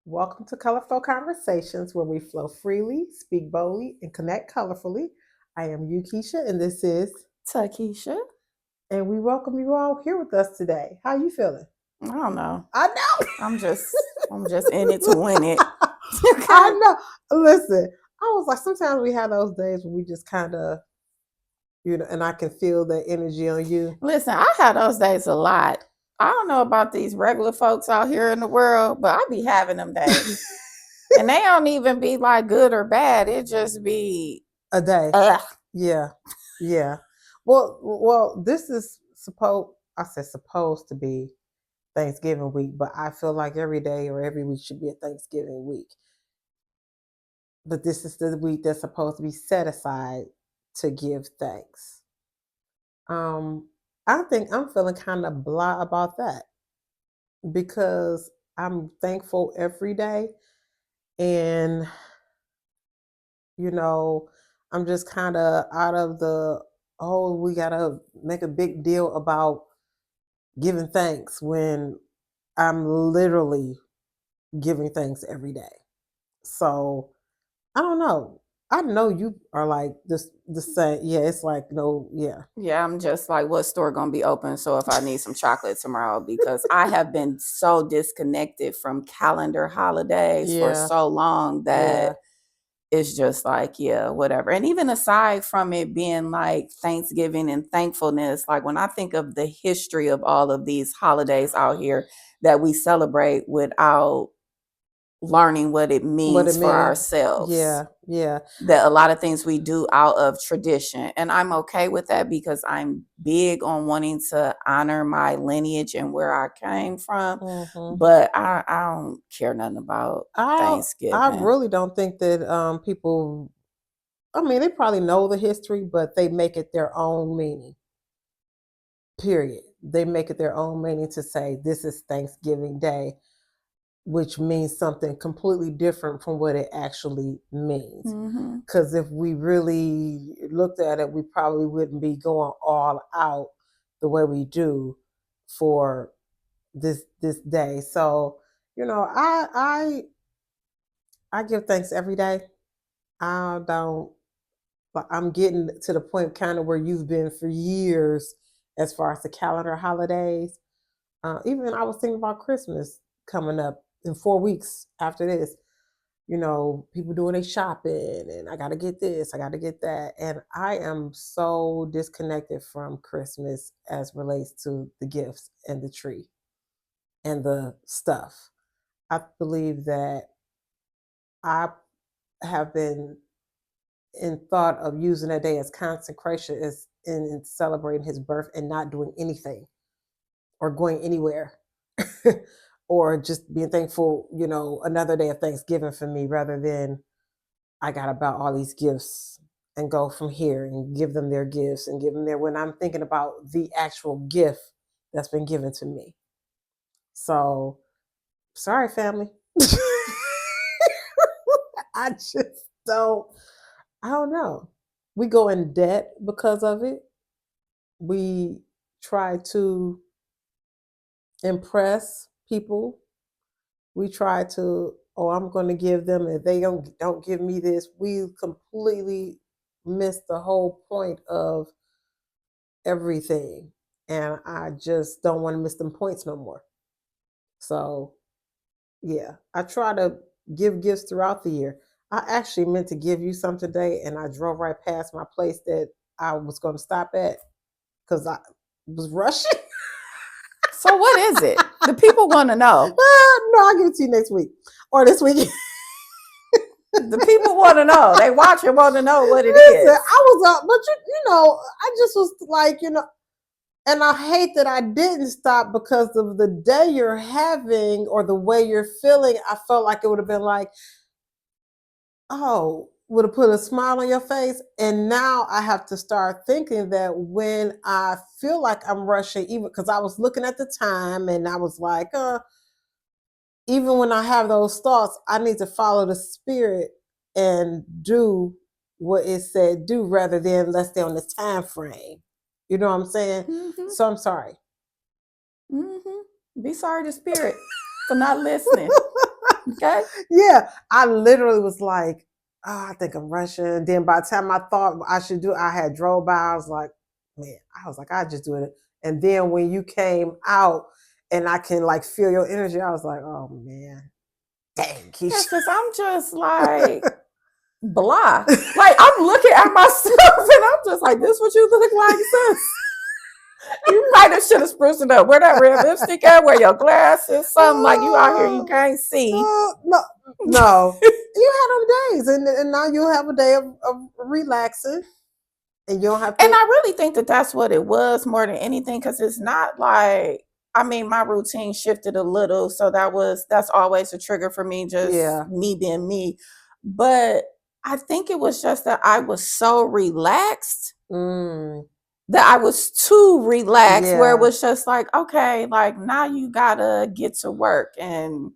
Welcome to Colorflow Conversations, where we flow freely, speak boldly, and connect colorfully. I am Uakeisha, and this is, Tikisha. and we welcome you all here with us today. How you feeling? I don't know. I know. I'm just in it to win it. I know. Listen, I was like, sometimes we have those days when we just kind of, and I can feel the energy on you. Listen, I have those days a lot. I don't know about these regular folks out here in the world, but I be having them days. And they don't even be like good or bad. It just be A day. ugh. Yeah. Yeah. Well, this is supposed to be Thanksgiving week, but I feel like every day or every week should be a Thanksgiving week. But this is the week that's supposed to be set aside to give thanks. Um, I think I'm feeling kind of blah about that because I'm thankful every day, and you know, I'm just kind of out of the we gotta make a big deal about giving thanks when I'm literally giving thanks every day. So I don't know. I know you are like this the same. Yeah, it's like no, yeah. Yeah, I'm just like, what store gonna be open? So if I need some chocolate tomorrow, because I have been so disconnected from calendar holidays for Yeah, so long yeah. that it's just like, yeah, whatever. And even aside from it being like Thanksgiving and thankfulness, like when I think of the history of all of these holidays out here that we celebrate without learning what it What it means for mean? ourselves, Yeah, yeah. that a lot of things we do out of tradition. And I'm okay with that because I'm big on wanting to honor my lineage and where I came from. Hmm. But I don't care nothing about I Thanksgiving. really don't think that people. I mean, they probably know the history, but they make it their own meaning. Period. They make it their own meaning to say this is Thanksgiving Day, which means something completely different from what it actually means. Mm-hmm. Because if we really looked at it, we probably wouldn't be going all out the way we do for this day. So, I give thanks every day. I don't. But I'm getting to the point kind of where you've been for years as far as the calendar holidays. Even I was thinking about Christmas coming up in 4 weeks after this. People doing their shopping, and I got to get this, I got to get that. And I am so disconnected from Christmas as relates to the gifts and the tree and the stuff. I believe that I have been in thought of using that day as consecration as in celebrating his birth and not doing anything or going anywhere or just being thankful, another day of Thanksgiving for me rather than I got about all these gifts and go from here and give them their gifts and give them their when I'm thinking about the actual gift that's been given to me. So sorry, family. I just I don't know. We go in debt because of it. We try to impress people. We try to, oh, I'm going to give them. If they don't give me this, we completely miss the whole point of everything. And I just don't want to miss them points no more. So yeah, I try to give gifts throughout the year. I actually meant to give you some today, and I drove right past my place that I was going to stop at because I was rushing. So what is it? The people want to know. No, I'll give it to you next week or this week. The people want to know. They watch and want to know what it Listen, is. I was up, but I just was like, and I hate that I didn't stop because of the day you're having or the way you're feeling. I felt like it would have been like, oh, would have put a smile on your face. And now I have to start thinking that when I feel like I'm rushing, even because I was looking at the time and I was like, even when I have those thoughts, I need to follow the spirit and do what it said do rather than let's stay on this time frame. You know what I'm saying? Mm-hmm. So I'm sorry. Mm-hmm. Be sorry to spirit for not listening. Okay. Yeah, I literally was like, oh, I think I'm rushing. And then by the time I thought I should do it, I had drove by. I was like, man, I was like, I just do it. And then when you came out and I can like feel your energy, I was like, oh man, dang, Yeah, Keisha. because I'm just like blah. Like I'm looking at myself and I'm just like, this what you look like, sis? You might have should have spruced it up. Wear that red lipstick at, wear your glasses, something like you out here, you can't see. No, no. You had them days, and now you'll have a day of relaxing, and you don't have And to. I really think that that's what it was more than anything, because it's not like, I mean, my routine shifted a little, so that's always a trigger for me, just Yeah. me being me. But I think it was just that I was so relaxed Mm, that I was too relaxed, where it yeah. was just like, okay, like now you gotta get to work and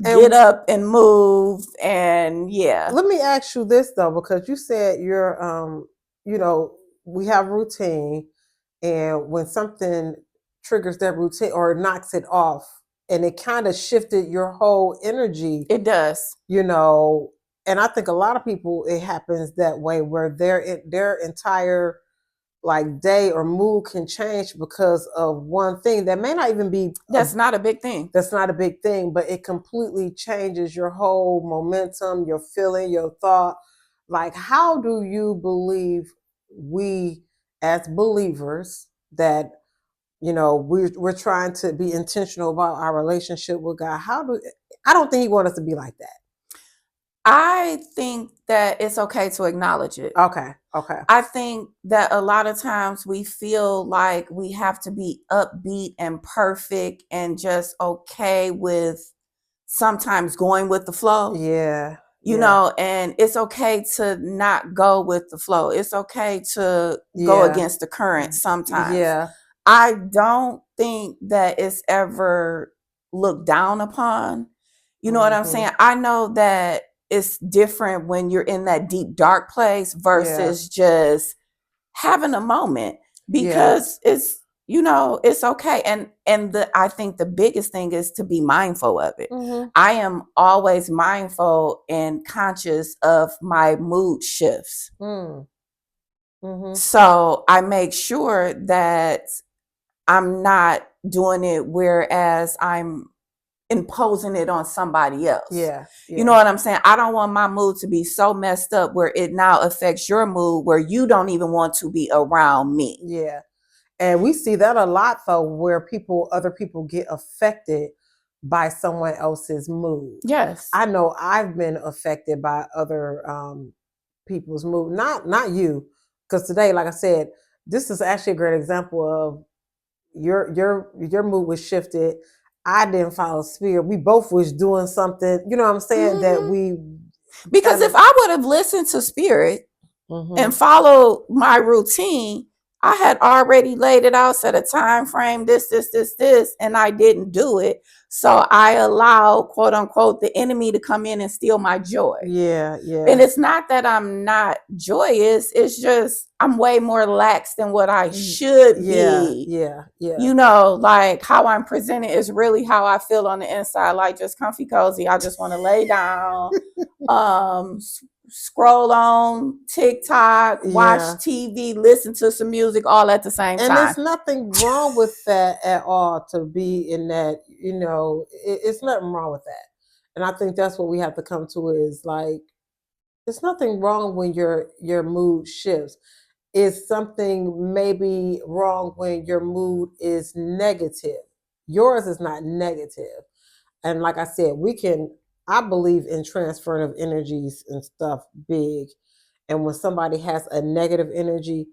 get And up and move, and yeah. let me ask you this though, because you said you're, you know, we have routine, and when something triggers that routine or knocks it off, and it kind of shifted your whole energy, It does. you know. And I think a lot of people it happens that way, where their entire like day or mood can change because of one thing that may not even be That's not a big thing. that's not a big thing, but it completely changes your whole momentum, your feeling, your thought. Like, how do you believe we as believers that we're trying to be intentional about our relationship with God? I don't think He wants us to be like that. I think that it's okay to acknowledge it. Okay, okay, I think that a lot of times we feel like we have to be upbeat and perfect and just okay with sometimes going with the flow, yeah, yeah, and it's okay to not go with the flow. It's okay to go yeah, against the current sometimes. yeah. I don't think that it's ever looked down upon. You know what I'm Mm-hmm. saying? I know that it's different when you're in that deep, dark place Yeah, versus just having a moment, yeah, because it's okay. And I think the biggest thing is to be mindful of it. mm-hmm. I am always mindful and conscious of my mood shifts. Mm, mm-hmm. So I make sure that I'm not doing it whereas I'm imposing it on somebody else. Yeah, You know yeah, what I'm saying? I don't want my mood to be so messed up where it now affects your mood, where you don't even want to be around me. yeah. And we see that a lot though, where other people get affected by someone else's mood. Yes. I know I've been affected by other people's mood. Not you, because today, like I said, this is actually a great example of your mood was shifted. I didn't follow spirit. We both was doing something. You know what I'm saying? That Mm-hmm. we Because kind if of. I would have listened to spirit and Mm-hmm. followed my routine, I had already laid it out, set a time frame, this, and I didn't do it. So I allowed, quote unquote, the enemy to come in and steal my joy. Yeah, And yeah. it's not that I'm not joyous, it's just I'm way more lax than what I should Yeah, be. yeah, yeah. Like how I'm presented is really how I feel on the inside, like just comfy cozy. I just want to lay down, scroll on TikTok, watch Yeah. TV, listen to some music all at the same And time. there's nothing wrong with that at all, to be in that, it's nothing wrong with that. And I think that's what we have to come to is like, there's nothing wrong when your mood shifts. Is something maybe wrong when your mood is negative. Yours is not negative. And like I said, I believe in transferring of energies and stuff big. And when somebody has a negative energy,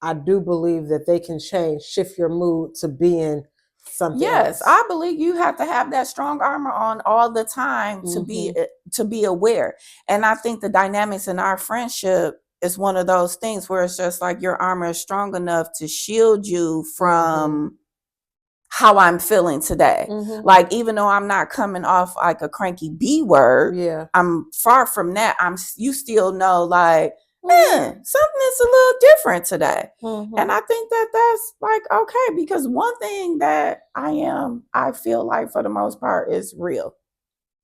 I do believe that they can shift your mood to being something Yes, else. I believe you have to have that strong armor on all the time Mm-hmm. to be aware. And I think the dynamics in our friendship is one of those things where it's just like your armor is strong enough to shield you Mm-hmm. from how I'm feeling today. Mm-hmm. Like, even though I'm not coming off like a cranky B word, Yeah. I'm far from that. You still know, like, Mm-hmm. something is a little different today. Mm-hmm. And I think that that's like okay, because one thing that I feel like for the most part is real.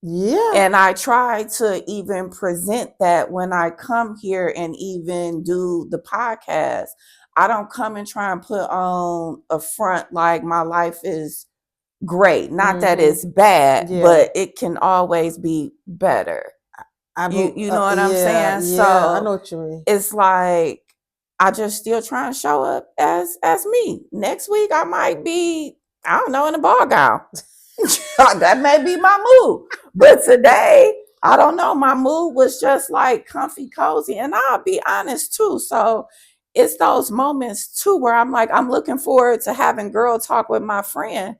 Yeah. And I try to even present that when I come here and even do the podcast. I don't come and try and put on a front like my life is great. Not that Mm-hmm. it's bad, Yeah. but it can always be better. You know what I'm Yeah, saying? yeah, I So know what you mean. it's like I just still try and show up as me. Next week I might be, I don't know, in a ball gown. That may be my mood. But today, I don't know, my mood was just like comfy, cozy. And I'll be honest too. So it's those moments too where I'm like, I'm looking forward to having girl talk with my friend.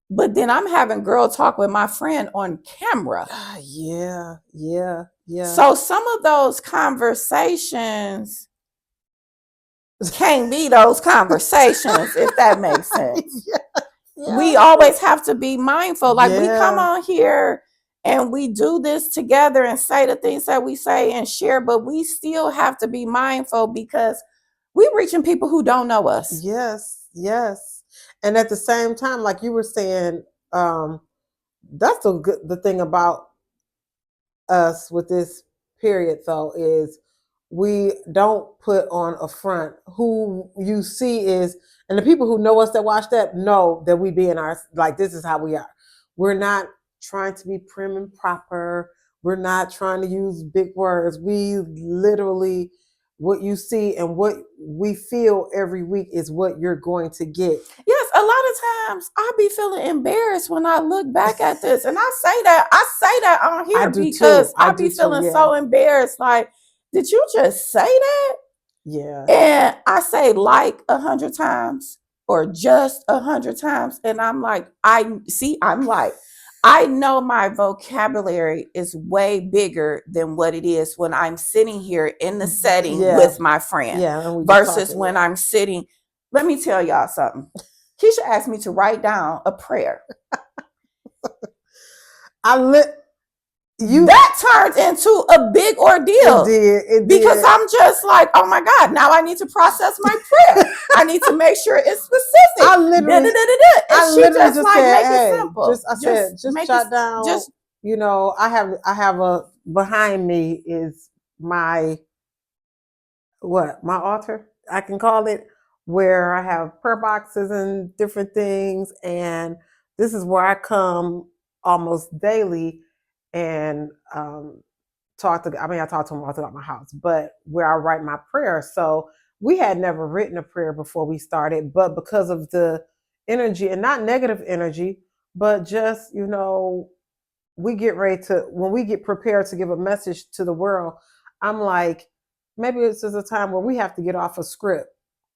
But then I'm having girl talk with my friend on camera. Yeah, yeah, yeah. So some of those conversations can't be those conversations, if that makes sense. Yeah, We always have to be mindful. Like we come yeah, on here and we do this together and say the things that we say and share, but we still have to be mindful because we're reaching people who don't know us. yes, yes. And at the same time, like you were saying, um, that's the thing about us with this period though is we don't put on a front. Who you see is, and the people who know us that watch that know that we be in our, like, this is how we are. We're not trying to be prim and proper. We're not trying to use big words. We literally, what you see and what we feel every week is what you're going to get. Yes, a lot of times I be feeling embarrassed when I look back at this. And I say that on I here do too. because I I do be too. feeling Yeah. so embarrassed. Like, did you just say that? Yeah. And I say like 100 times or just 100 times. And I'm like, I know my vocabulary is way bigger than what it is when I'm sitting here in the setting Yeah. with my friend Yeah. And we just versus talking. when Yeah. I'm sitting. Let me tell y'all something. Keisha asked me to write down a prayer. That turned into a big ordeal. It because did. I'm just like, oh my God, now I need to process my prayer. I need to make sure it's specific. I literally Just like, said, make hey, it simple. I said, just jot down. Just, you know, I have a, behind me is my altar, I can call it, where I have prayer boxes and different things, and this is where I come almost daily and I talk to him all throughout my house, but where I write my prayers. So we had never written a prayer before we started, but because of the energy, and not negative energy, but just, we get ready to, when we get prepared to give a message to the world, I'm like, maybe this is a time where we have to get off a script,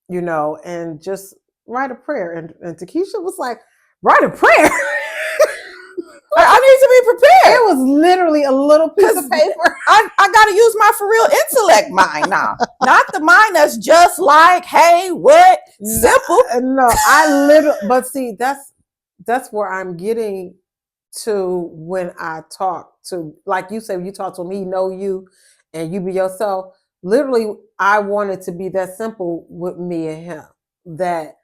and just write a prayer. And Tikisha was like, write a prayer. I need to be prepared. It was literally a little piece of paper. I got to use my for real intellect mind now. Not the mind that's just like, hey, what? Simple. No, I literally, but see, that's where I'm getting to when I talk to, like you say, when you talk to me, know you, and you be yourself. Literally, I wanted to be that simple with me and him, that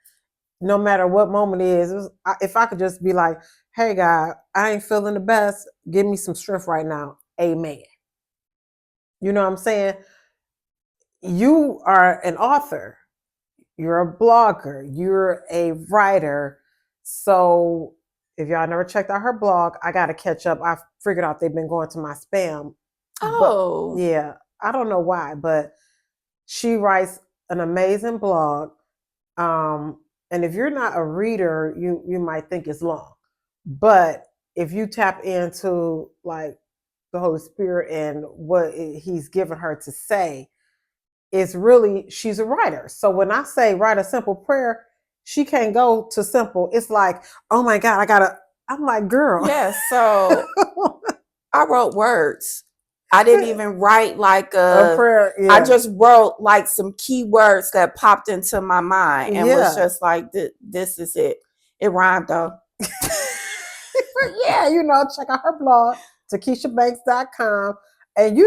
no matter what moment it is, if I could just be like, hey, God, I ain't feeling the best. Give me some strength right now. Amen. You know what I'm saying? You are an author. You're a blogger. You're a writer. So if y'all never checked out her blog, I got to catch up. I figured out they've been going to my spam. Oh. But yeah, I don't know why, but she writes an amazing blog. And if you're not a reader, you might think it's long. But if you tap into like the Holy Spirit and what he's given her to say, it's really, she's a writer. So when I say write a simple prayer, she can't go to simple. It's like, oh my God, I'm like, girl. Yes, so I wrote words. I didn't even write like a prayer. Yeah. I just wrote like some key words that popped into my mind and was just like, this is it. It rhymed though. Yeah, check out her blog, TakishaBanks.com. And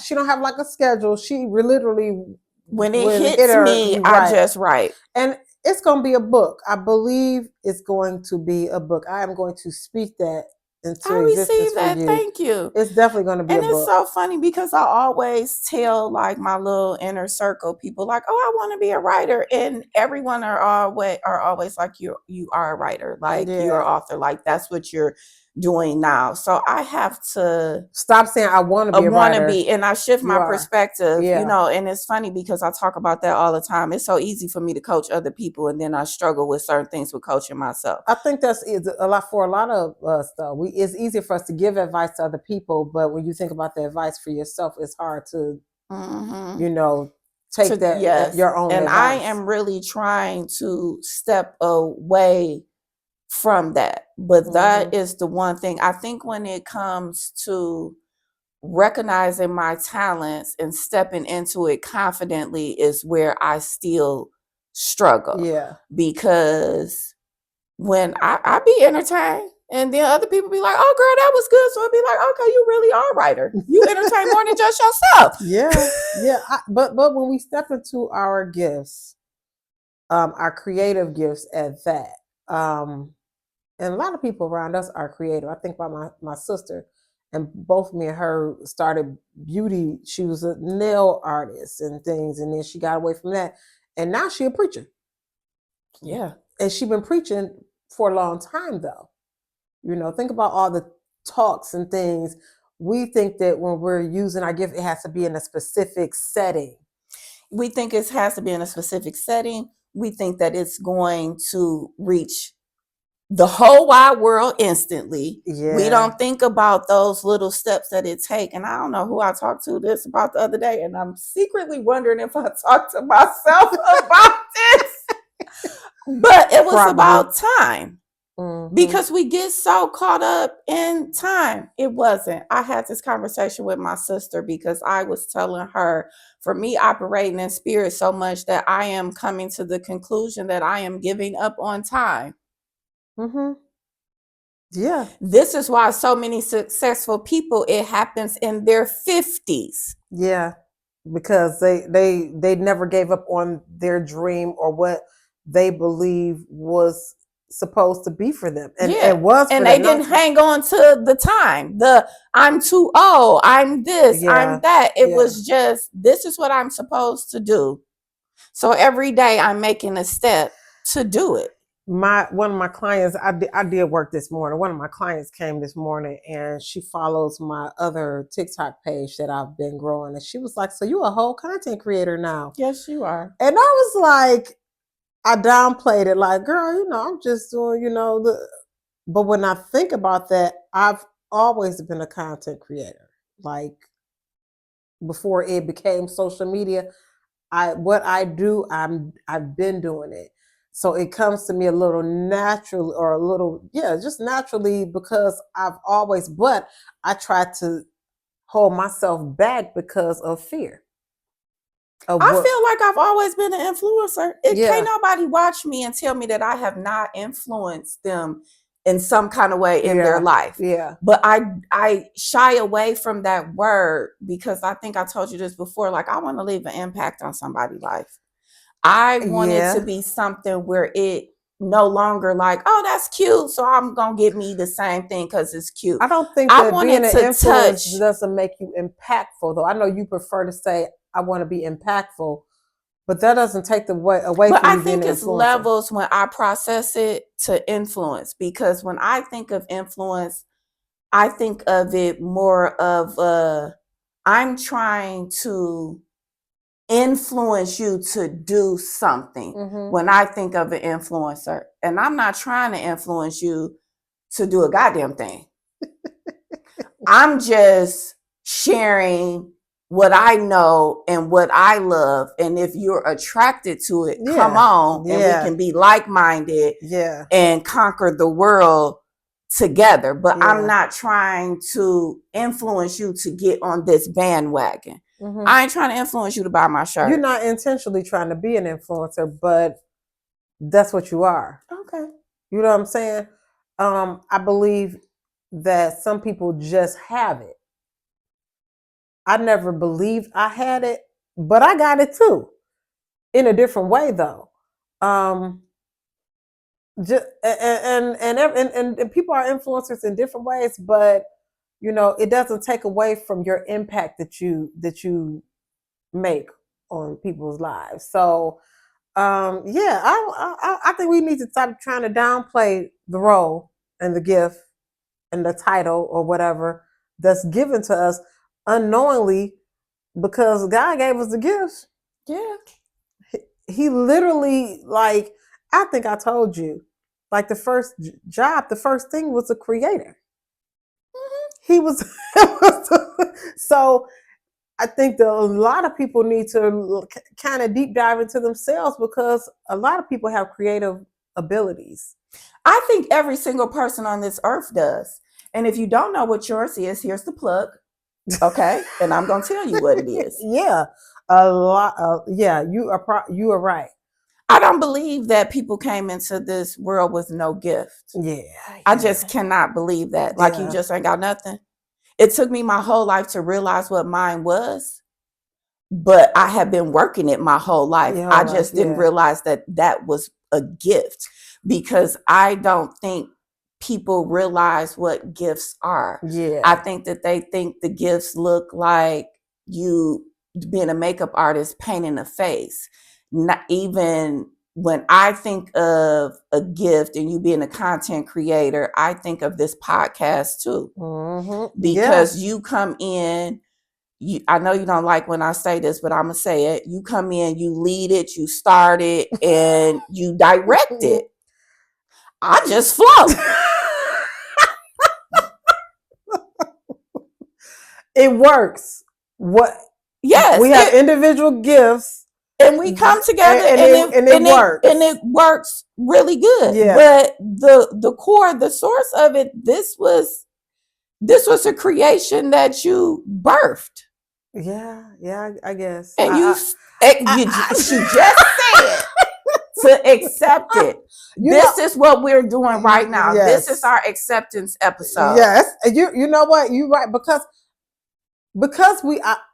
she don't have like a schedule. She literally, when it hits me, I just write. And it's going to be a book. I believe it's going to be a book. I am going to speak that into I existence received for that. you, Thank you. it's definitely going to be And a it's book. so funny because I always tell like my little inner circle people like, oh, I want to be a writer. And everyone are always like, you are a writer, like you're an Yeah. author, like that's what you're doing now. So I have to Stop saying I want to be a want to writer. be, and I shift You my are. perspective, Yeah. and it's funny because I talk about that all the time. It's so easy for me to coach other people, and then I struggle with certain things with coaching myself. I think that's is a lot for a lot of us though. It's easier for us to give advice to other people, but when you think about the advice for yourself, it's hard to, Mm-hmm. you know, take that Yes, your own and I advice. am really trying to step away from that, but that Mm-hmm. is the one thing I think when it comes to recognizing my talents and stepping into it confidently is where I still struggle, Yeah. because when I be entertained and then other people be like, oh girl, that was good. So I'd be like, okay, you really are a writer. You entertain more than just yourself. Yeah. Yeah. But when we step into our gifts, our creative gifts at that, and a lot of people around us are creative. I think about my sister, and both me and her started beauty. She was a nail artist and things, and then she got away from that, and now she a preacher. Yeah. And she been preaching for a long time though. Think about all the talks and things. We think that when we're using our gift, it has to be in a specific setting. We think it has to be in a specific setting. We think that it's going to reach the whole wide world instantly. We Yeah. don't think about those little steps that it takes. And I don't know who I talked to this about the other day, and I'm secretly wondering if I talked to myself about this. But it was Probably. about time. Mm-hmm. Because we get so caught up in time. It wasn't. I had this conversation with my sister because I was telling her, for me operating in spirit so much that I am coming to the conclusion that I am giving up on time. Mm-hmm. Yeah. This is why so many successful people, it happens in their 50s. Yeah. Because they never gave up on their dream or what they believe was supposed to be for them, and Yeah. it was for And they them. didn't Not hang on to the time. I'm too old. I'm this, yeah, I'm that. It yeah. was just, this is what I'm supposed to do. So every day I'm making a step to do it. One of my clients, I did work this morning. One of my clients came this morning, and she follows my other TikTok page that I've been growing, and she was like, "So you a whole content creator now?" Yes, you are. And I was like, I downplayed it, like, "Girl, I'm just doing, the." But when I think about that, I've always been a content creator. Like before it became social media, what I do, I've been doing it. So it comes to me a little natural, or a little, yeah, just naturally, because but I try to hold myself back because of fear of I what. feel like I've always been an influencer. It can't Yeah, nobody watch me and tell me that I have not influenced them in some kind of way in their yeah, life. yeah, But I shy away from that word because I think I told you this before. Like, I want to leave an impact on somebody's life. I want it to yeah. be something where it no longer like, oh, that's cute, so I'm gonna get me the same thing because it's cute. I don't think I that want being it an to influence touch. doesn't make you impactful, though. I know you prefer to say, I want to be impactful, but that doesn't take the way away But from I you being think an it's influencer. levels when I process it to influence, because when I think of influence, I think of it more of I'm trying to influence you to do something Mm-hmm. when I think of an influencer. And I'm not trying to influence you to do a goddamn thing. I'm just sharing what I know and what I love. And if you're attracted to it, come Yeah, on, and we yeah, can be like minded yeah, and conquer the world together. But I'm yeah. not trying to influence you to get on this bandwagon. Mm-hmm. I ain't trying to influence you to buy my You're shirt. not intentionally trying to be an influencer, but that's what you are. Okay. You know what I'm saying? I believe that some people just have it. I never believed I had it, but I got it too, in a different way though. Um, just and people are influencers in different ways, but it doesn't take away from your impact that you make on people's lives. So yeah, I think we need to stop trying to downplay the role and the gift and the title or whatever that's given to us unknowingly, because God gave us the gifts. Yeah. He literally, like, I think I told you, like, the first job, the first thing was a creator. He was, so I think that a lot of people need to kind of deep dive into themselves, because a lot of people have creative abilities. I think every single person on this earth does. And if you don't know what yours is, here's the plug. Okay. And I'm going to tell you what it is. Yeah. A lot. Yeah. You are right. I don't believe that people came into this world with no gift. Yeah. I just cannot believe that. Like, you just ain't got nothing. It took me my whole life to realize what mine was, but I have been working it my whole life. I just didn't realize that that was a gift, because I don't think people realize what gifts are. Yeah. I think that they think the gifts look like you being a makeup artist painting a face. Not even when I think of a gift and you being a content creator, I think of this podcast too. Mm-hmm. Because you come in, I know you don't like when I say this, but I'm going to say it. You come in, you lead it, you start it, and you direct it. I just flow. It works. What? Yes. We have individual gifts. And we come together and it works. And it works really good. Yeah. But the core, the source of it, this was a creation that you birthed. Yeah, I guess. And she just said to accept it. This is what we're doing right now. Yes. This is our acceptance episode. Yes. You know what? You're right. Because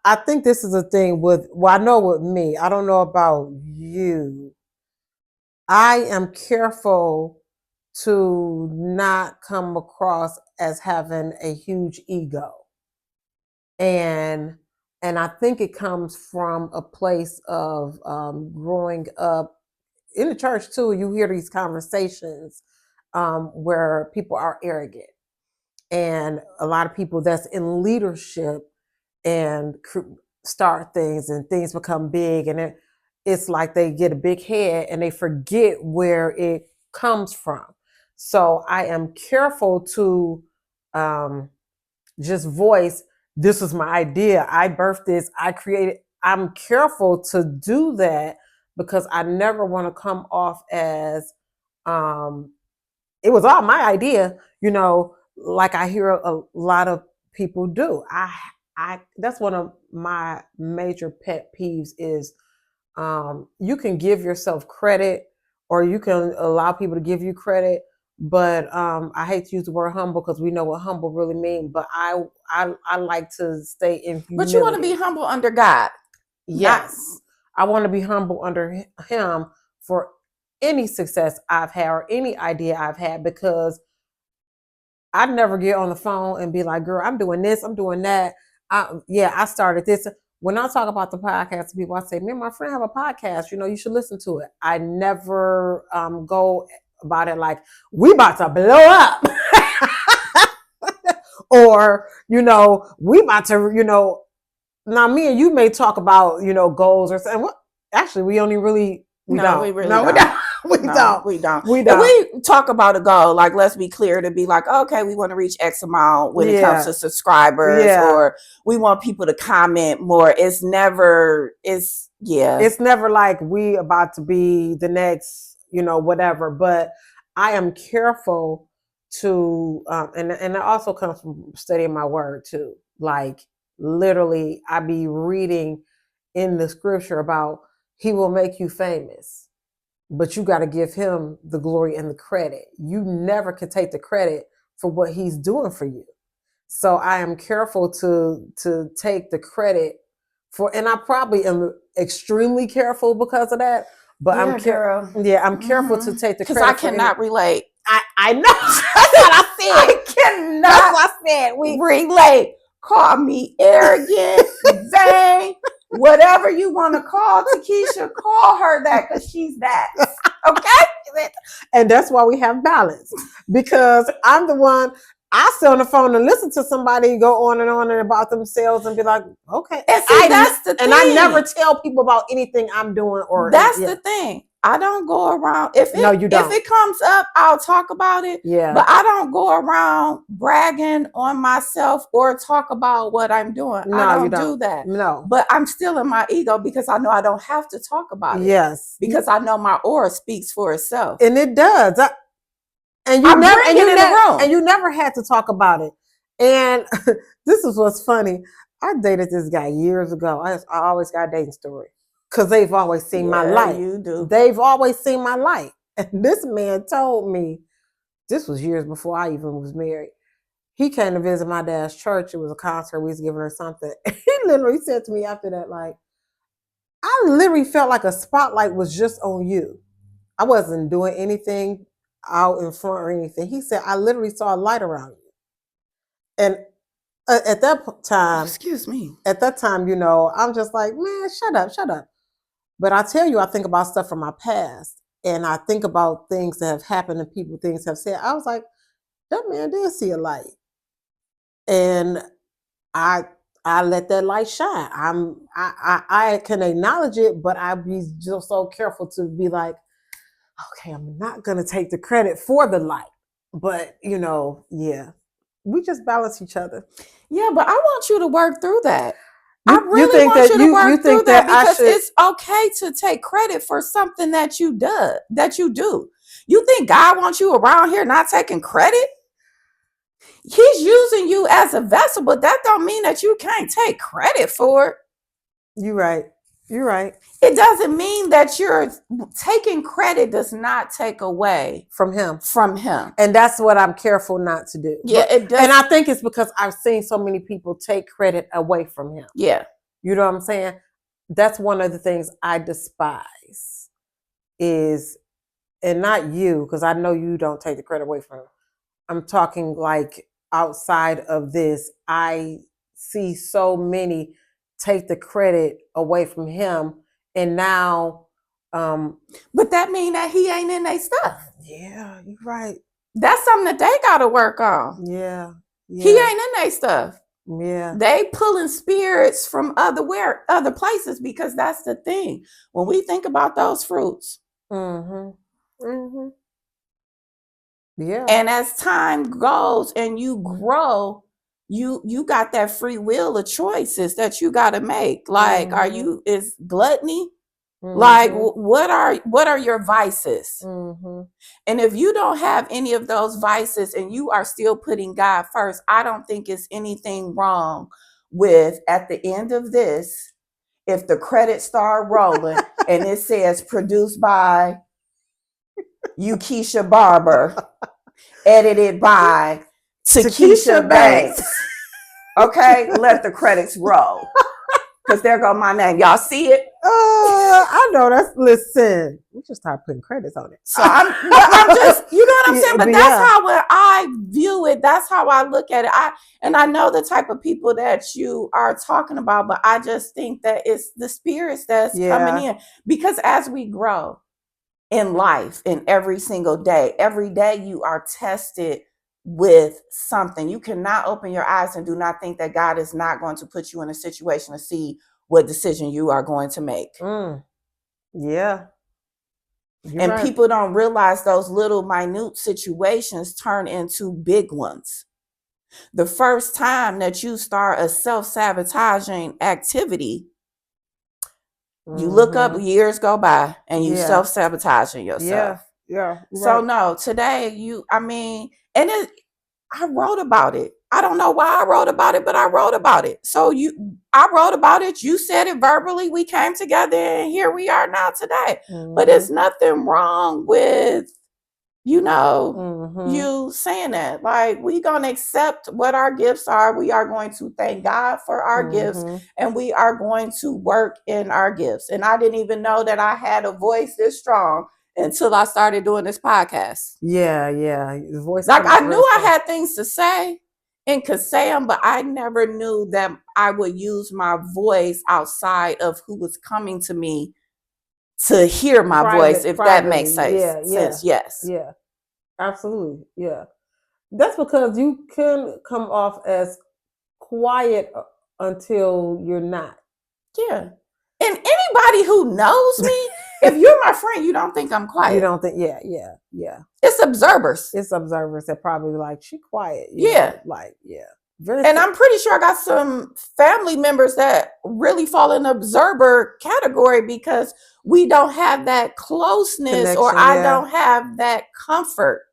I think this is a thing I know with me. I don't know about you. I am careful to not come across as having a huge ego. And I think it comes from a place of growing up in the church too. You hear these conversations where people are arrogant, and a lot of people that's in leadership and start things, and things become big, and it's like they get a big head and they forget where it comes from. So I am careful to just voice, this is my idea, I birthed this, I created. I'm careful to do that, because I never want to come off as it was all my idea, like I hear a lot of people do. I that's one of my major pet peeves is you can give yourself credit, or you can allow people to give you credit, but I hate to use the word humble, because we know what humble really means. But I like to stay in humility. But you want to be humble under God. Yes. I want to be humble under him for any success I've had or any idea I've had, because I'd never get on the phone and be like, girl, I'm doing this, I'm doing that. I started this. When I talk about the podcast to people, I say, me and my friend have a podcast, you should listen to it. I never go about it like, we about to blow up. Or, we about to, now me and you may talk about, goals or something. Actually, we only really, we don't. We don't. We don't. If we talk about a goal, like, let's be clear, to be like, okay, we want to reach X amount when it comes to subscribers, or we want people to comment more. It's never like we about to be the next, whatever. But I am careful to, and it also comes from studying my word too. Like, literally, I be reading in the scripture about he will make you famous, but you got to give him the glory and the credit. You never can take the credit for what he's doing for you. So I am careful to take the credit for, and I probably am extremely careful because of that. But Yeah, girl. I'm careful to take the Because credit I for cannot relate. I know. That's what I said. I cannot That's what I said. relate. Call me arrogant, vain, whatever you want to call Tikisha, call her that because she's that. Okay? And that's why we have balance. Because I'm the one, I sit on the phone and listen to somebody go on and about themselves and be like, okay. And see, that's the thing. And I never tell people about anything I'm doing or that's the thing. I don't go around. If it comes up, I'll talk about it. Yeah. But I don't go around bragging on myself or talk about what I'm doing. No, I you don't do that. No. But I'm still in my ego because I know I don't have to talk about it. Yes. Because I know my aura speaks for itself. And it does. And you never had to talk about it. And this is what's funny. I dated this guy years ago. I always got a dating story. Because they've always seen my light. You do. They've always seen my light. And this man told me, this was years before I even was married. He came to visit my dad's church. It was a concert. We was giving her something. He literally said to me after that, like, I literally felt like a spotlight was just on you. I wasn't doing anything out in front or anything. He said, I literally saw a light around you. And at that time, excuse me. At that time, I'm just like, man, shut up. But I tell you, I think about stuff from my past, and I think about things that have happened and things have said. I was like, that man did see a light, and I let that light shine. I can acknowledge it, but I be just so careful to be like, okay, I'm not gonna take the credit for the light, but yeah, we just balance each other. Yeah, but I want you to work through that. I really want you to work through that because it's okay to take credit for something that you do. You think God wants you around here not taking credit? He's using you as a vessel, but that don't mean that you can't take credit for it. You're right. It doesn't mean that you're taking credit does not take away from him. And that's what I'm careful not to do. Yeah, it does. And I think it's because I've seen so many people take credit away from him. Yeah. You know what I'm saying? That's one of the things I despise is, and not you, because I know you don't take the credit away from him. I'm talking like outside of this, I see so many take the credit away from him, and now but that mean that he ain't in their stuff. Yeah, you're right. That's something that they gotta work on. Yeah. He ain't in their stuff. Yeah. They pulling spirits from other places, because that's the thing. When we think about those fruits. Yeah. And as time goes and you grow, you got that free will of choices that you got to make. Like, is gluttony? Like, what are your vices? And if you don't have any of those vices and you are still putting God first, I don't think it's anything wrong with, at the end of this, if the credits start rolling and it says produced by Uakeisha Barber, edited by Tikisha Banks. Okay, let the credits roll. Because there go my name. Y'all see it? I know. Listen, we just start putting credits on it. So I'm just, you know what I'm saying? But that's how I view it. That's how I look at it. I know the type of people that you are talking about, but I just think that it's the spirits that's coming in. Because as we grow in life, in every single day, every day you are tested with something. You cannot open your eyes and do not think that God is not going to put you in a situation to see what decision you are going to make. Yeah. And people don't realize those little minute situations turn into big ones. The first time that you start a self-sabotaging activity, you look up, years go by, and you self-sabotaging yourself. Yeah. So no, today I wrote about it. I don't know why I wrote about it, but I wrote about it. So I wrote about it. You said it verbally. We came together and here we are now today. But it's nothing wrong with, you saying that. Like, we gonna accept what our gifts are. We are going to thank God for our gifts, and we are going to work in our gifts. And I didn't even know that I had a voice this strong until I started doing this podcast. Yeah, the voice. Like, I knew I had things to say and could say them, but I never knew that I would use my voice outside of who was coming to me to hear my voice, if that makes sense. Yes. Yeah, absolutely. Yeah. That's because you can come off as quiet until you're not. Yeah. And anybody who knows me, if you're my friend, you don't think I'm quiet. You don't think, yeah. It's observers. It's observers that probably like, she quiet. Yeah. And I'm pretty sure I got some family members that really fall in the observer category because we don't have that closeness connection, or I don't have that comfort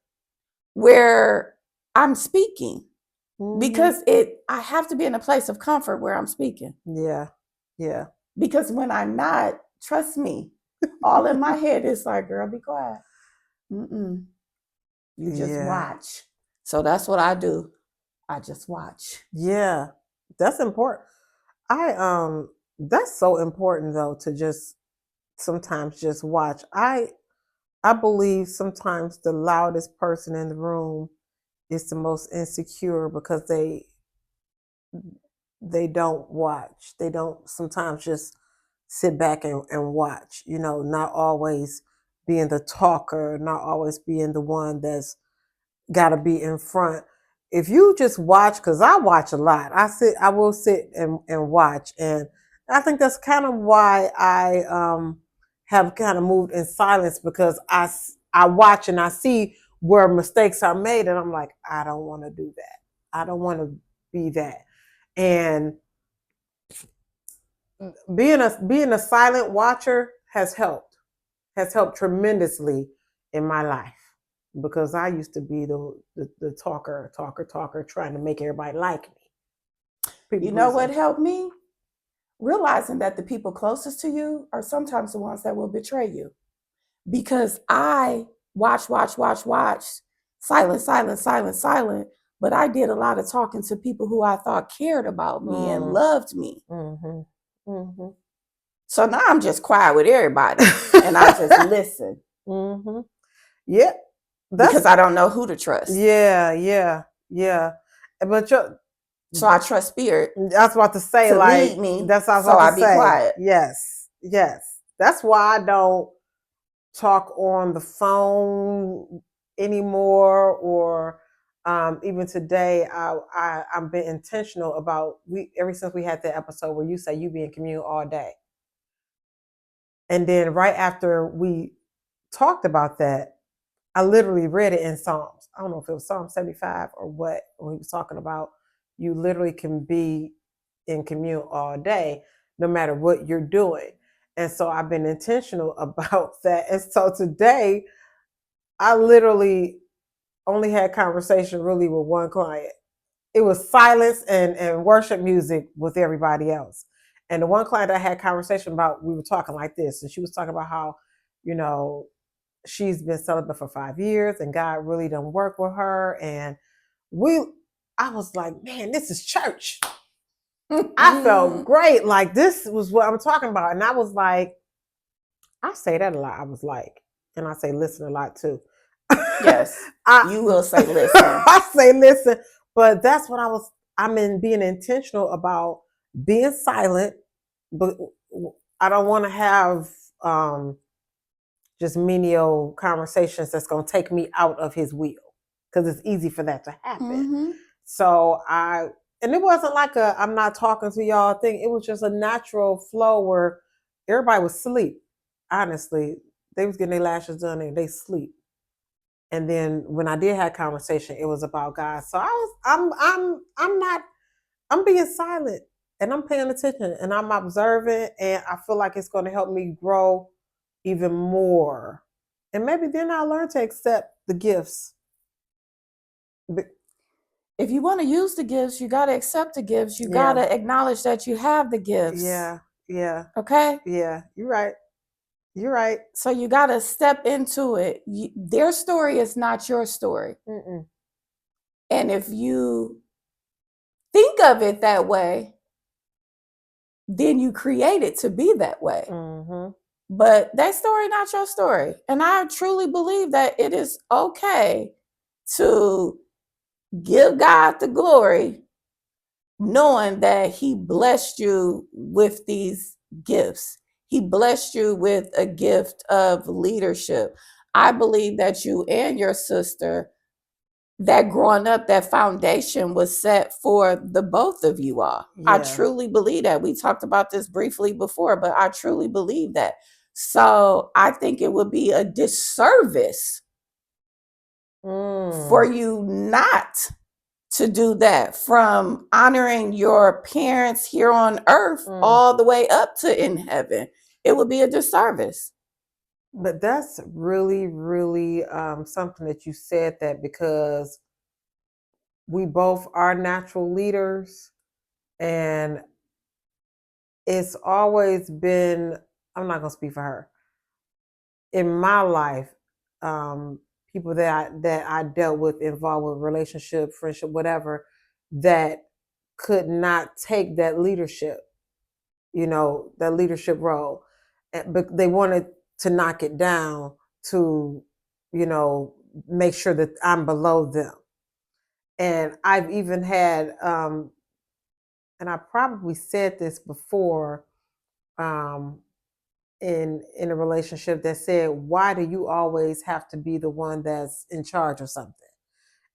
where I'm speaking. Because I have to be in a place of comfort where I'm speaking. Yeah. Because when I'm not, trust me, all in my head is like, girl, be quiet. You just watch. So that's what I do. I just watch. Yeah, that's important. That's so important though, to just sometimes just watch. I believe sometimes the loudest person in the room is the most insecure because they don't watch. They don't sometimes just sit back and watch, not always being the talker, not always being the one that's got to be in front. If you just watch, because I watch a lot, I will sit and watch. And I think that's kind of why I have kind of moved in silence, because I watch and I see where mistakes are made. And I'm like, I don't want to do that. I don't want to be that. And being a silent watcher has helped tremendously in my life, because I used to be the talker, trying to make everybody like me. You know what helped me? Realizing that the people closest to you are sometimes the ones that will betray you. Because I watch, silent. But I did a lot of talking to people who I thought cared about me and loved me. So now I'm just quiet with everybody and I just listen. Yeah. Because I don't know who to trust. Yeah. But so I trust spirit. I was about to say, to like, lead me, that's what I was about to say. Be quiet. Yes. That's why I don't talk on the phone anymore, or even today, I've been intentional about ever since we had the episode where you say you be in commune all day. And then right after we talked about that, I literally read it in Psalms. I don't know if it was Psalm 75 or what, when he was talking about you literally can be in commune all day, no matter what you're doing. And so I've been intentional about that. And so today, I literally only had conversation really with one client. It was silence and worship music with everybody else. And the one client I had conversation about, we were talking like this, and she was talking about how, she's been celibate for 5 years and God really done work with her. And I was like, man, this is church. I felt great. Like, this was what I'm talking about. And I was like, I say that a lot. I was like, and I say listen a lot too. Yes, you will say listen. I say listen, but that's what I'm in being intentional about being silent, but I don't want to have just menial conversations that's going to take me out of his will, because it's easy for that to happen. So and it wasn't like I'm not talking to y'all thing. It was just a natural flow where everybody was asleep. Honestly, they was getting their lashes done and they sleep. And then when I did have conversation, it was about God. So I'm being silent and I'm paying attention and I'm observing, and I feel like it's going to help me grow even more. And maybe then I'll learn to accept the gifts. If you want to use the gifts, you got to accept the gifts. You got to acknowledge that you have the gifts. Yeah. Okay? Yeah, you're right. You're right. So you got to step into it. Their story is not your story. Mm-mm. And if you think of it that way, then you create it to be that way. Mm-hmm. But that story not your story. And I truly believe that it is okay to give God the glory, knowing that he blessed you with these gifts. He blessed you with a gift of leadership. I believe that you and your sister, that growing up, that foundation was set for the both of you all. I Yeah. truly believe that. We talked about this briefly before, but I truly believe that. So I think it would be a disservice for you not to do that, from honoring your parents here on earth all the way up to in heaven. It would be a disservice. But that's really, really something that you said that, because we both are natural leaders, and it's always been, I'm not going to speak for her. In my life, people that I dealt with, involved with relationship, friendship, whatever, that could not take that leadership, that leadership role. But they wanted to knock it down to, make sure that I'm below them. And I've even had, and I probably said this before, um, in a relationship, that said, "Why do you always have to be the one that's in charge of something?"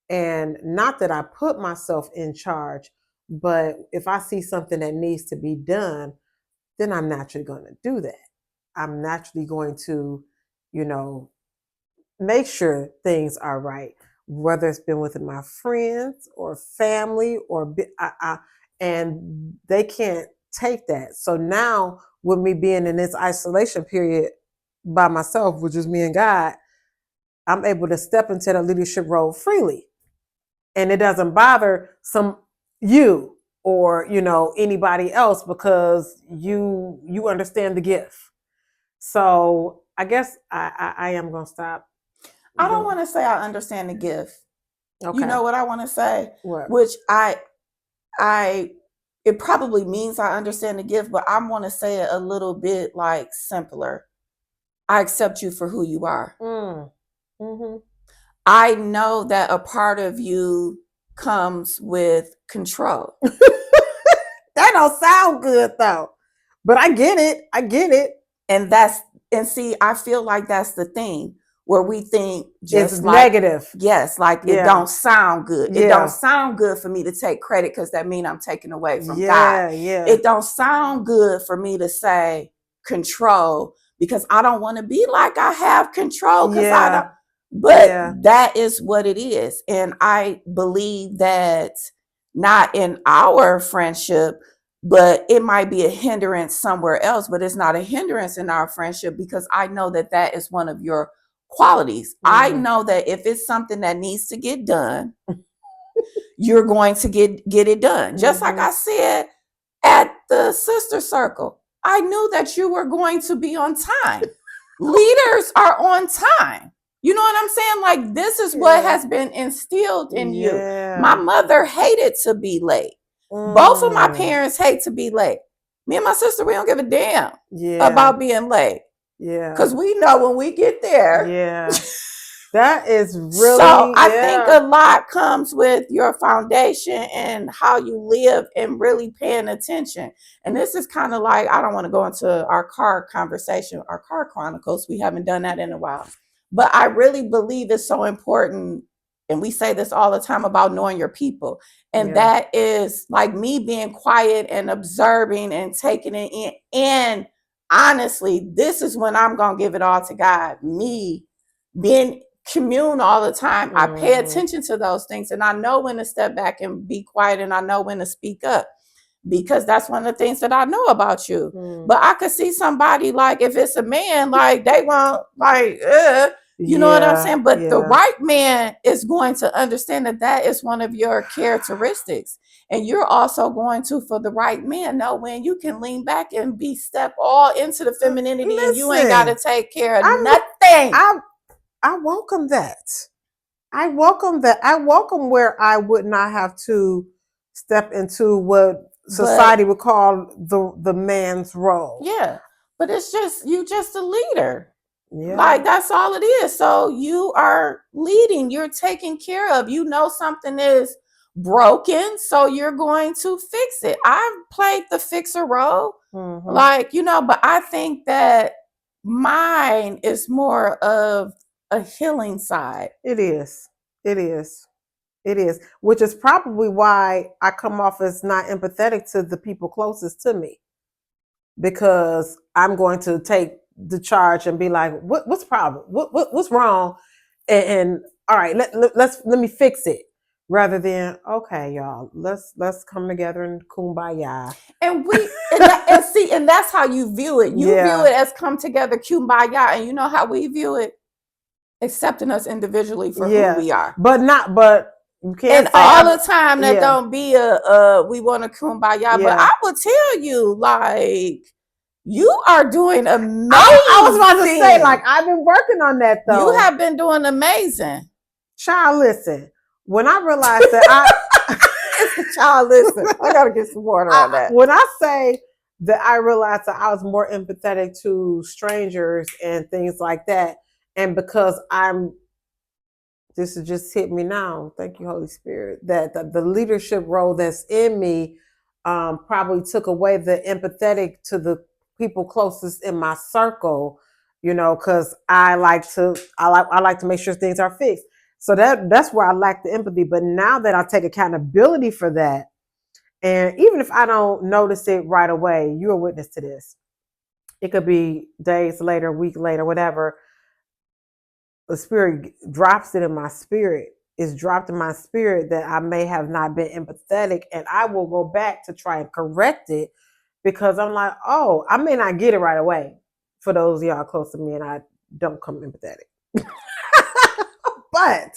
And not that I put myself in charge, but if I see something that needs to be done, then I'm naturally going to do that. I'm naturally going to, you know, make sure things are right, whether it's been with my friends or family and they can't take that. So now, with me being in this isolation period by myself, which is me and God, I'm able to step into the leadership role freely, and it doesn't bother you or anybody else, because you understand the gift. So I guess I am gonna stop. I don't want to say I understand the gift. Okay. You know what I want to say? What? Which it probably means I understand the gift, but I want to say it a little bit like simpler. I accept you for who you are. Mm-hmm. I know that a part of you comes with control. That don't sound good though, but I get it. And see, I feel like that's the thing, where we think just It's like negative. yes, like Yeah. It don't sound good. Yeah. It don't sound good for me to take credit, because that means I'm taking away from God. Yeah. It don't sound good for me to say control, because I don't want to be like I have control, because I don't. But that is what it is. And I believe that not in our friendship, but it might be a hindrance somewhere else, but it's not a hindrance in our friendship, because I know that that is one of your qualities. I know that if it's something that needs to get done, you're going to get it done. Just like I said at the sister circle, I knew that you were going to be on time. Leaders are on time. You know what I'm saying? Like, this is what has been instilled in you. My mother hated to be late. Both of my parents hate to be late. Me and my sister, we don't give a damn about being late. Yeah. Because we know when we get there. Yeah. That is really. So I think a lot comes with your foundation and how you live and really paying attention. And this is kind of like, I don't want to go into our car conversation, our car chronicles. We haven't done that in a while. But I really believe it's so important. And we say this all the time about knowing your people. And that is like me being quiet and observing and taking it in. And honestly, this is when I'm going to give it all to God. Me being commune all the time. I pay attention to those things, and I know when to step back and be quiet, and I know when to speak up, because that's one of the things that I know about you. But I could see somebody, like, if it's a man, like, they won't, like, You know what I'm Yeah, saying? But the yeah. right man is going to understand that that is one of your characteristics. And you're also going to, for the right man, know when you can lean back and be step all into the femininity and you ain't got to Listen, take care of I'm nothing. I I welcome that. I welcome that. I welcome where I would not have to step into what But society would call the man's role. yeah, but it's just, you just a leader. Yeah. Like that's all it is. So you are leading, you're taking care of, you know, something is broken, so you're going to fix it. I've played the fixer role, Mm-hmm. like, you know, but I think that mine is more of a healing side. It is. It is. It is. Which is probably why I come off as not empathetic to the people closest to me. Because I'm going to take the charge and be like, what's the problem? What's wrong? And all right, let me fix it. Rather than, okay, y'all, let's come together and kumbaya. And and see, and that's how you view it. You view Yeah. it as come together, kumbaya, and you know how we view it? Accepting us individually for who Yeah. we are. But you can't And say all I'm the time that yeah. don't be we want to kumbaya. But Yeah. I will tell you, like, you are doing I was about to say, like, amazing. I've been working on that You though. have been doing amazing. Child, listen. When I realized that It's the child. Listen, I gotta get some water on that. when I say that I realized that I was more empathetic to strangers and things like that, and because this has just hit me now. Thank you, Holy Spirit. That the leadership role that's in me probably took away the empathetic to the people closest in my circle. You know, because I like to make sure things are fixed. So that's where I lack the empathy. But now that I take accountability for that, and even if I don't notice it right away, you're a witness to this. It could be days later, a week later, whatever. The spirit drops it in my spirit. It's dropped in my spirit that I may have not been empathetic, and I will go back to try and correct it because I'm like, oh, I may not get it right away for those of y'all close to me, and I don't come empathetic. But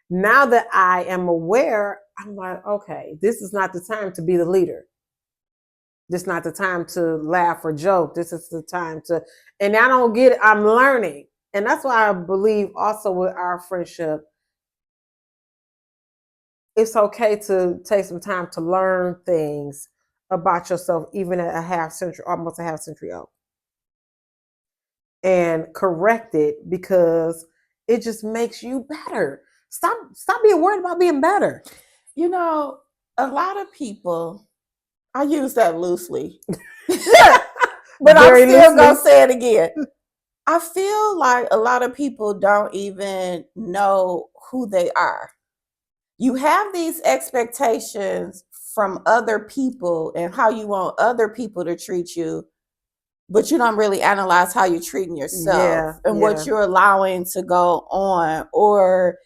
now that I am aware, I'm like, okay, this is not the time to be the leader. This is not the time to laugh or joke. This is the time to, and I don't get it. I'm learning. And that's why I believe also with our friendship, it's okay to take some time to learn things about yourself, even at a half century, almost a half century old, and correct it because it just makes you better. Stop being worried about being better. You know, a lot of people, I use that loosely, but I'm Very still loosely. gonna say it again. I feel like a lot of people don't even know who they are. You have these expectations from other people and how you want other people to treat you, but you don't really analyze how you're treating yourself Yeah, and what yeah. you're allowing to go on, or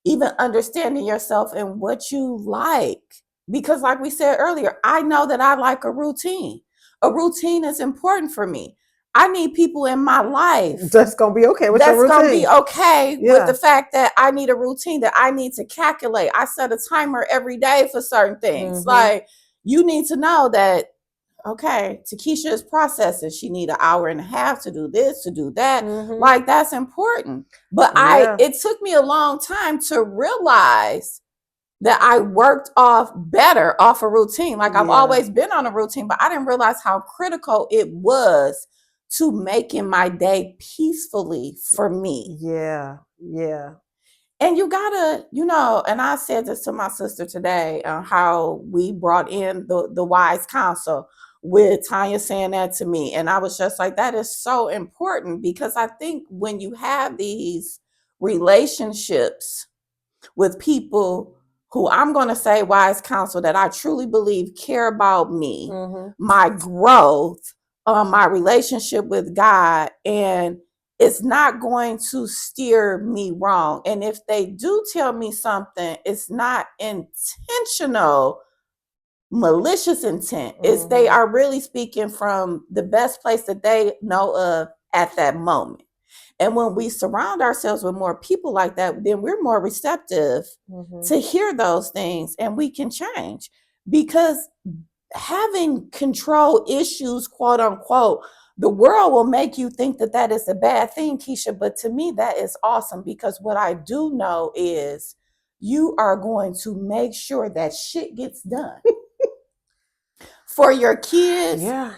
even understanding yourself and what you like. Because, like we said earlier, I know that I like a routine. A routine is important for me. I need people in my life That's gonna be okay with your that's going to routine. be okay with Yeah. the fact that I need a routine, that I need to calculate. I set a timer every day for certain things. Mm-hmm. Like, you need to know that, okay, Tikisha is processing. She need an hour and a half to do this, to do that. Mm-hmm. Like, that's important. But Yeah. it took me a long time to realize that I worked better off a routine. Like, I've Yeah. always been on a routine, but I didn't realize how critical it was to making my day peacefully for me. Yeah. Yeah. And you gotta, you know, and I said this to my sister today, how we brought in the wise counsel with Tanya saying that to me. And I was just like, that is so important, because I think when you have these relationships with people who, I'm going to say wise counsel, that I truly believe care about me, Mm-hmm. my growth, my relationship with God, and it's not going to steer me wrong. And if they do tell me something, it's not intentional, malicious intent. It's they are really speaking from the best place that they know of at that moment. And when we surround ourselves with more people like that, then we're more receptive to hear those things, and we can change. Because having control issues, quote unquote, the world will make you think that that is a bad thing, Keisha. But to me, that is awesome, because what I do know is you are going to make sure that shit gets done for your kids, Yeah.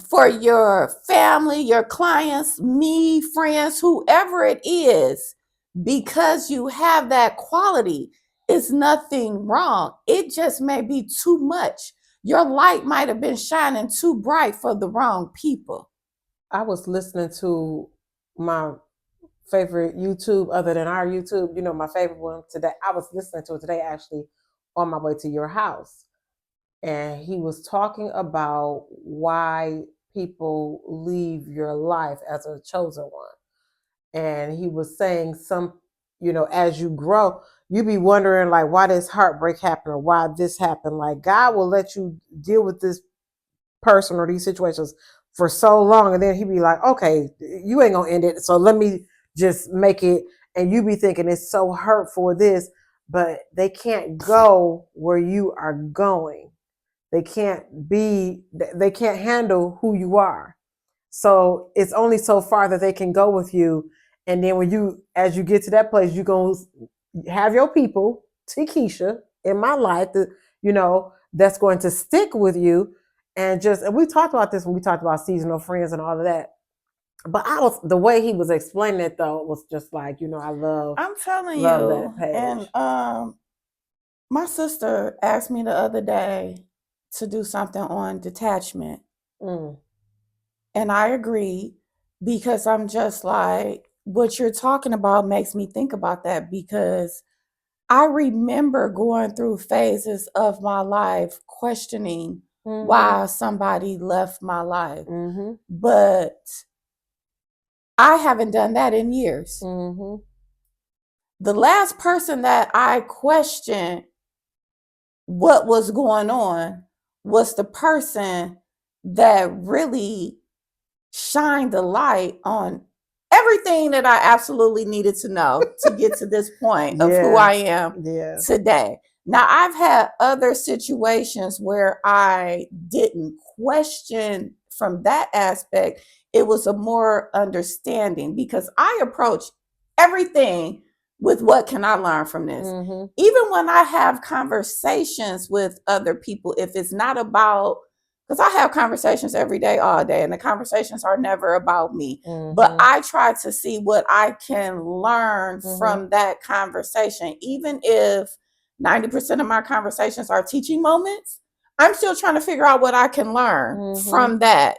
for your family, your clients, me, friends, whoever it is, because you have that quality. It's nothing wrong. It just may be too much. Your light might have been shining too bright for the wrong people. I was listening to my favorite YouTube, other than our YouTube, my favorite one today. I was listening to it today, actually, on my way to your house. And he was talking about why people leave your life as a chosen one. And he was saying as you grow, you be wondering like why this heartbreak happened or why this happened. Like God will let you deal with this person or these situations for so long, and then he be like, okay, you ain't gonna end it, so let me just make it. And you be thinking it's so hurtful this, but they can't go where you are going. They can't handle who you are. So it's only so far that they can go with you. And then as you get to that place, you're going to have your people, Tikisha, in my life, that's going to stick with you. And we talked about this when we talked about seasonal friends and all of that. But the way he was explaining it though was just like, I'm telling love you. that page. And my sister asked me the other day to do something on detachment. And I agreed, because I'm just like, what you're talking about makes me think about that, because I remember going through phases of my life questioning why somebody left my life. But I haven't done that in years. The last person that I questioned what was going on was the person that really shined the light on everything that I absolutely needed to know to get to this point of who I am today. Now, I've had other situations where I didn't question from that aspect. It was a more understanding, because I approach everything with what can I learn from this? Even when I have conversations with other people, if it's not about, because I have conversations every day, all day, and the conversations are never about me. But I try to see what I can learn from that conversation. Even if 90% of my conversations are teaching moments, I'm still trying to figure out what I can learn from that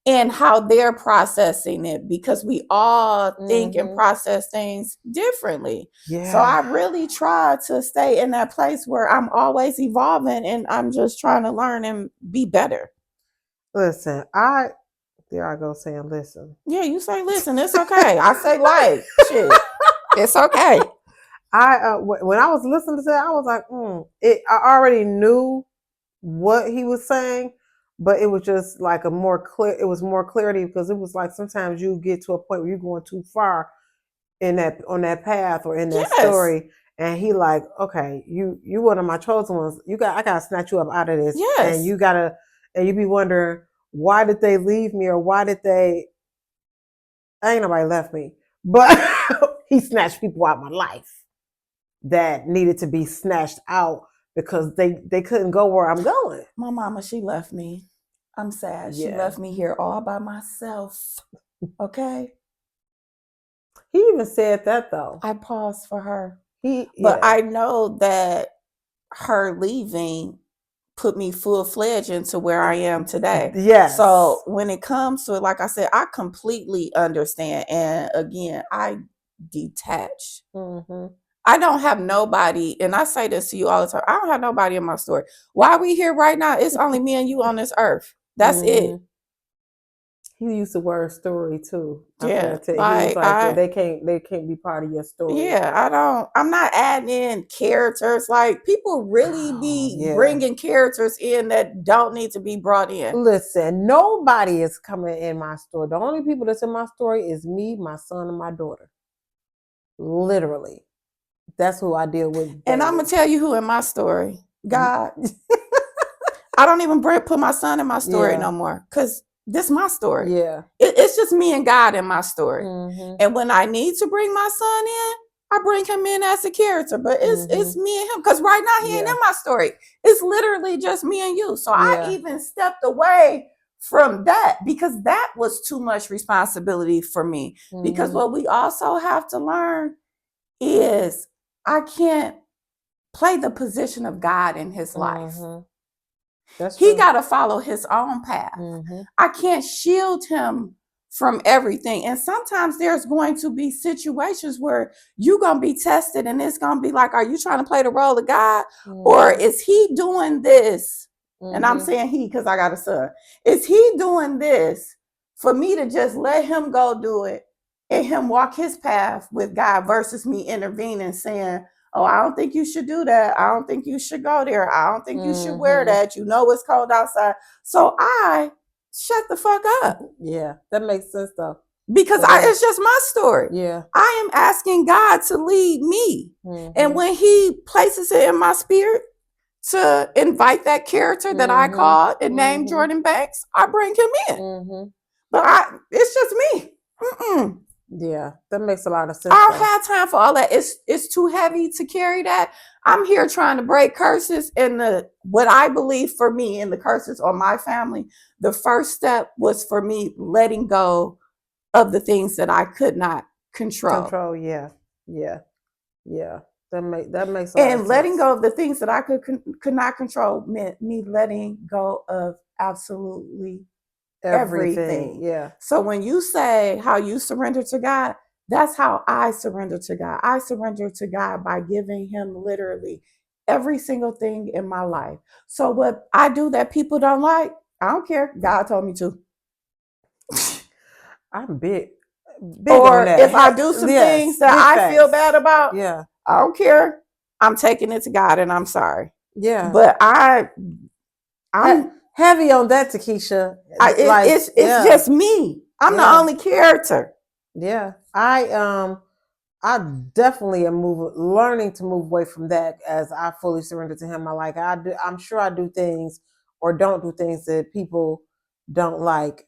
and how they're processing it, because we all think and process things differently. Yeah. So I really try to stay in that place where I'm always evolving and I'm just trying to learn and be better. Listen, there I go saying listen. Yeah, you say listen, it's okay. I say like, shit, it's okay. When I was listening to that, I was like, I already knew what he was saying, but it was just like it was more clarity, because it was like sometimes you get to a point where you're going too far on that path or in that story, and he like, okay, you one of my chosen ones. I gotta snatch you up out of this. And you be wondering, why did they leave me, or why did they? Ain't nobody left me, but he snatched people out of my life that needed to be snatched out, because they couldn't go where I'm going. My mama, she left me. I'm sad. She left me here all by myself. Okay. He even said that though. I paused for her. But I know that her leaving put me full-fledged into where I am today. Yes. So when it comes to it, like I said, I completely understand. And again, I detach. I don't have nobody, and I say this to you all the time, I don't have nobody in my story. Why we here right now, it's only me and you on this earth. That's it. He used the word story too. I Yeah, forgot to. He was like like, they can't be part of your story. I'm not adding in characters. Like people really Oh, be yeah. bringing characters in that don't need to be brought in. Listen, nobody is coming in my story. The only people that's in my story is me, my son, and my daughter. Literally. That's who I deal with And daily. I'm gonna tell you who in my story. God. I don't even put my son in my story Yeah. no more because this is my story. Yeah. It's just me and God in my story. Mm-hmm. And when I need to bring my son in, I bring him in as a character. But it's me and him because right now he ain't in my story. It's literally just me and you. So I even stepped away from that because that was too much responsibility for me. Because what we also have to learn is I can't play the position of God in his life. He got to follow his own path. I can't shield him from everything. And sometimes there's going to be situations where you're going to be tested and it's going to be like, are you trying to play the role of God? Or is he doing this? And I'm saying he because I got a son. Is he doing this for me to just let him go do it and him walk his path with God versus me intervening saying, oh, I don't think you should do that. I don't think you should go there. I don't think you should wear that. You know it's cold outside. So I shut the fuck up. Yeah, that makes sense though. Because it's just my story. Yeah. I am asking God to lead me. And when he places it in my spirit to invite that character that I called and named Jordan Banks, I bring him in. But it's just me. Yeah, that makes a lot of sense. I don't have time for all that. It's too heavy to carry that. I'm here trying to break curses, and what I believe for me and the curses on my family. The first step was for me letting go of the things that I could not control. Yeah. That makes a lot of sense. And letting go of the things that I could not control meant me letting go of absolutely everything. Yeah. So when you say how you surrender to God, that's how I surrender to God. I surrender to God by giving him literally every single thing in my life. So what I do that people don't like, I don't care. God told me to. I'm big Or on that. if I do some things that I feel bad about, yeah, I don't care. I'm taking it to God and I'm sorry. Yeah. But I'm heavy on that, Tikisha. It's just me. I'm the only character. Yeah. I definitely am learning to move away from that as I fully surrender to him. I'm sure I do things or don't do things that people don't like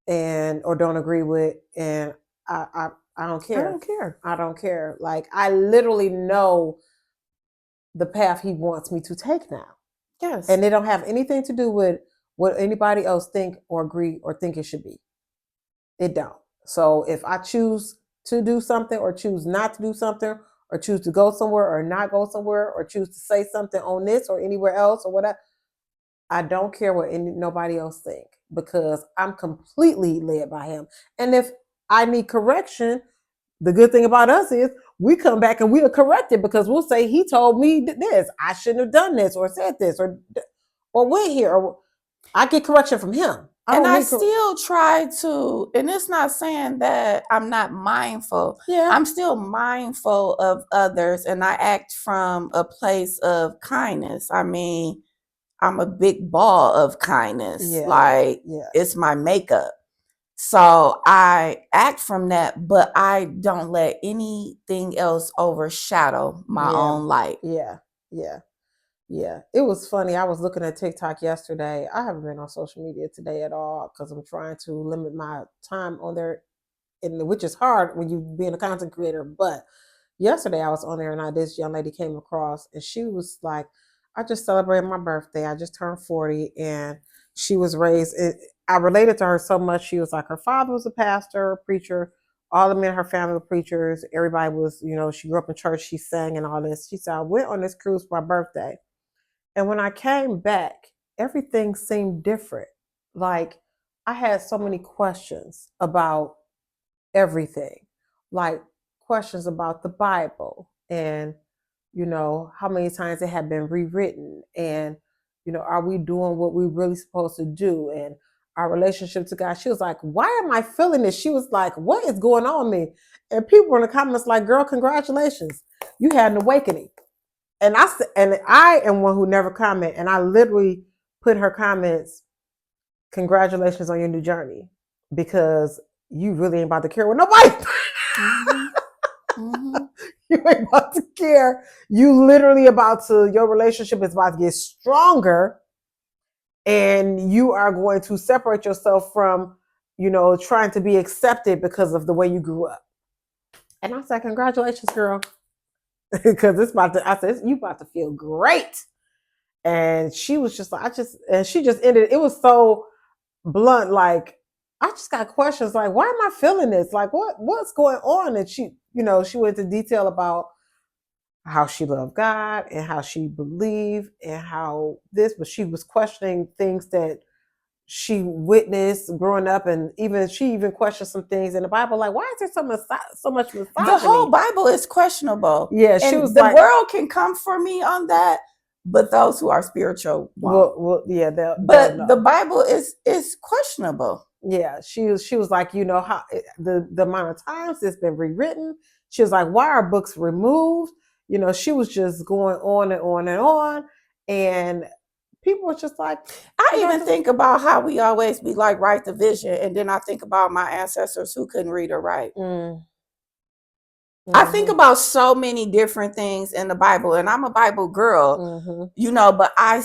and or don't agree with, and I don't care. I don't care. Like I literally know the path he wants me to take now. Yes. And they don't have anything to do with what anybody else think or agree or think it should be. It don't. So if I choose to do something or choose not to do something or choose to go somewhere or not go somewhere or choose to say something on this or anywhere else or whatever, I don't care what nobody else think because I'm completely led by him. And if I need correction, the good thing about us is we come back and we'll correct it because we'll say he told me this, I shouldn't have done this or said this or went here, or I get correction from him. I still try to, and it's not saying that I'm not mindful. Yeah. I'm still mindful of others and I act from a place of kindness. I mean, I'm a big ball of kindness. It's my makeup. So I act from that, but I don't let anything else overshadow my own light. Yeah, it was funny. I was looking at TikTok yesterday. I haven't been on social media today at all because I'm trying to limit my time on there, which is hard when you being a content creator. But yesterday I was on there and this young lady came across and she was like, I just celebrated my birthday. I just turned 40 and she was raised. I related to her so much. She was like, her father was a pastor, a preacher. All the men in her family were preachers. Everybody was, she grew up in church. She sang and all this. She said, I went on this cruise for my birthday. And when I came back, everything seemed different. Like I had so many questions about everything, like questions about the Bible and, how many times it had been rewritten and, are we doing what we really supposed to do? And our relationship to God. She was like, why am I feeling this? She was like, what is going on with me? And people in the comments like, girl, congratulations. You had an awakening. And I am one who never comment. And I literally put her comments, congratulations on your new journey. Because you really ain't about to care with nobody. Mm-hmm. Mm-hmm. You ain't about to care. You literally your relationship is about to get stronger. And you are going to separate yourself from, trying to be accepted because of the way you grew up. And I said, congratulations, girl. Because I said, you about to feel great. And she was just like, and she just ended. It was so blunt. Like, I just got questions like, why am I feeling this? Like, what's going on? And she went into detail about how she loved God and how she believed and how but she was questioning things that she witnessed growing up, and she even questioned some things in the Bible, like, why is there so much misogyny? The whole Bible is questionable. Yeah, she and was the like, world can come for me on that, but those who are spiritual won't. well, yeah, but the Bible is questionable. Yeah, she was like, how the amount of times it's been rewritten. She was like, why are books removed? She was just going on and on and on, and people were just like, I even think about how we always be like, write the vision, and then I think about my ancestors who couldn't read or write. I think about so many different things in the Bible, and I'm a Bible girl, but I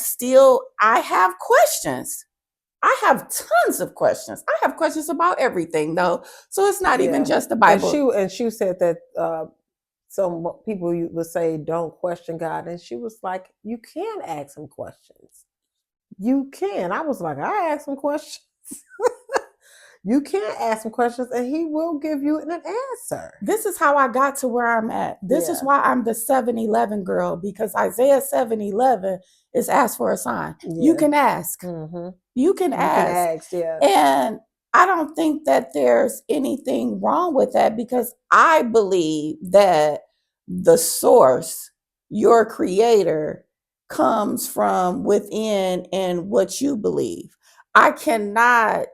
have questions. I have tons of questions. I have questions about everything, though. So it's not even just the Bible. And she said that some people would say don't question God, and she was like, you can ask him questions. You can. I was like, I ask him questions. You can ask him questions and he will give you an answer. This is how I got to where I'm at. This is why I'm the 7-11 girl, because Isaiah 7:11 is ask for a sign. Yeah. You can ask. You can ask. Yeah. And I don't think that there's anything wrong with that, because I believe that the source, your creator, comes from within and what you believe. I cannot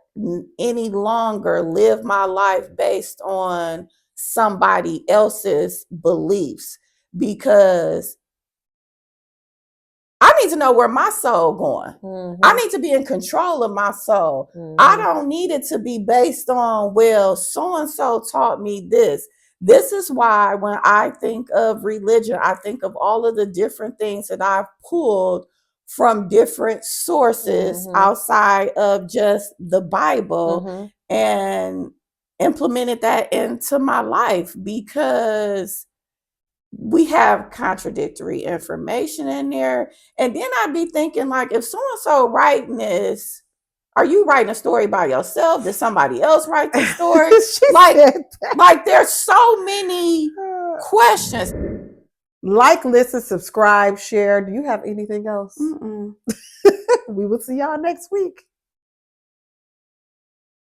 any longer live my life based on somebody else's beliefs, because I need to know where my soul going. I need to be in control of my soul. I don't need it to be based on, well, so-and-so taught me this. This is why when I think of religion, I think of all of the different things that I've pulled from different sources outside of just the Bible and implemented that into my life, because we have contradictory information in there. And then I'd be thinking, like, if so-and-so writing this, are you writing a story by yourself? Did somebody else write the story? like there's so many questions. Like, listen, subscribe, share. Do you have anything else? Mm-mm. We will see y'all next week.